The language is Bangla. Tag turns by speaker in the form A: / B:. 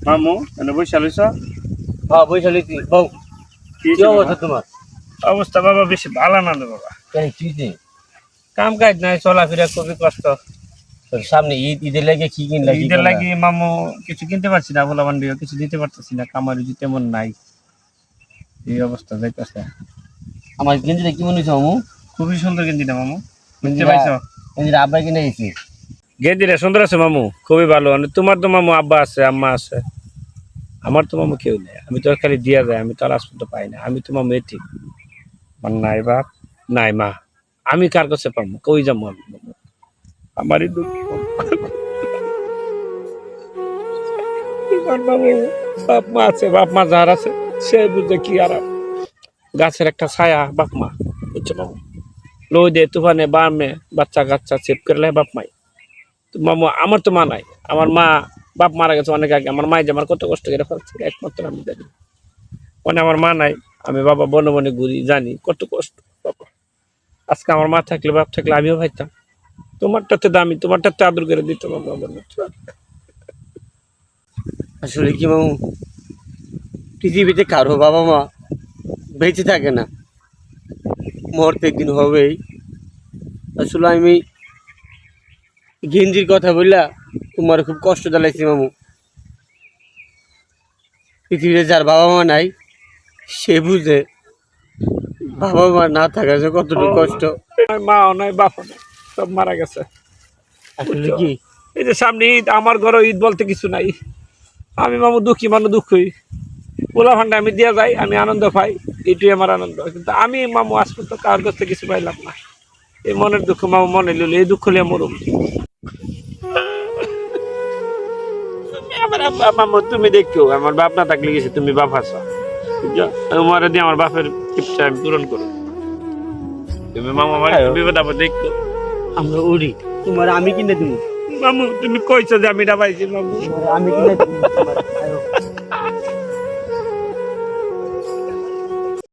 A: মামু এনে বইসা লইছ?
B: হ্যাঁ বইসা লইছি। বউ
A: কি
B: কি অবস্থা তোমার?
A: অবস্থা বাবা বেশি ভালো না রে বাবা।
B: কেন কি যে
A: কাম কাজ নাই, চলাফেরা খুবই কষ্ট।
B: তোর সামনে ঈদের লাগে কি কিনলা? কি
A: ঈদের লাগি মামু কিছু কিনতে পারছি না, ভোলা বান্ডিও কিছু দিতে পারতেছি না, কামার যদি তেমন নাই, এই অবস্থা যাইতেছে।
B: আমার গেঞ্জিটা কি মনে হচ্ছে মামু?
A: খুবই সুন্দর গেঞ্জিটা মামু, বুঝতে পাইছো?
B: গেঞ্জিটা আব্বাই কিনে দিয়েছি।
A: গেঞ্জিটা সুন্দর আছে মামু, খুবই ভালো। তোমার তো মামু আব্বা আছে, আম্মা আছে, আমার তো মামু কেউ নেই। আমি তো খালি দিয়া যায়, আমি তো আর আসপত্র পাই না। আমি তো মামু এটি আমার নাই বাপ নাই মা, আমি কার কাছে পাবো? কই যাবো আমি? মামু আমারই দুঃখ। তোমার মামু বাপ মা আছে, বাপ মা যার আছে সে বুঝে কি আর গাছের একটা ছায়া বাপ মা, বুঝছো মামু? রোদে তুফানে বামে বাচ্চা কাচ্চা চেপ করলে বাপ মাই। তো মামু আমার তো মা নাই, আমার মা বাপ মারা গেছে অনেক আগে। আমার মাই যে আমার কত কষ্ট করে ফেলছে একমাত্র আমি জানি। মানে আমার মা নাই, আমি বাবা বনে বনে ঘুরি, জানি কত কষ্ট বাবা। আজকে আমার মা থাকলে বাপ থাকলে আমিও ভাইতাম। তোমারটাতে দামি, তোমারটাতে আদর করে দিত মামু আমার।
B: আসলে কি মামু, পৃথিবীতে কারো বাবা মা বেঁচে থাকে না, মরতে একদিন হবেই। আসলে আমি গেঞ্জির কথা বললা তোমার খুব কষ্ট জ্বালাইছি মামু। পৃথিবীতে যার বাবা মা নাই সে বুঝে বাবা মা না থাকা যে কতটুকু কষ্ট।
A: মাও নাই বাপও নাই, সব মারা গেছে।
B: আসলে কি
A: এই যে সামনে ঈদ, আমার ঘরে ঈদ বলতে কিছু নাই। আমি মামু দুঃখী মানুষ, দুঃখী পোলা ফান্ডা আমি দিয়া যাই, আমি আনন্দ পাই, এটুই আমার আনন্দ। কিন্তু আমি মামু আজ পর্যন্ত কার কাছ থেকে কিছু পাইলাম না। এই মনের দুঃখ মামু মনে লইল, এই দুঃখ লিয়ে মরুম। আমার আব্বা মামু তুমি দেখো, আমার বাপ না থাকলে গেছে, তুমি বাপ আছো, তোমার দিয়ে আমার বাপের ইচ্ছা আমি পূরণ করো। তুমি মামু আমার বিপদ আপদ দেখো।
B: আমরা উড়ি, তোমার আমি কিনে দিব।
A: মামু তুমি কইছো যে আমি ডাবাইছি মামু।
B: আমি কিনে দিব।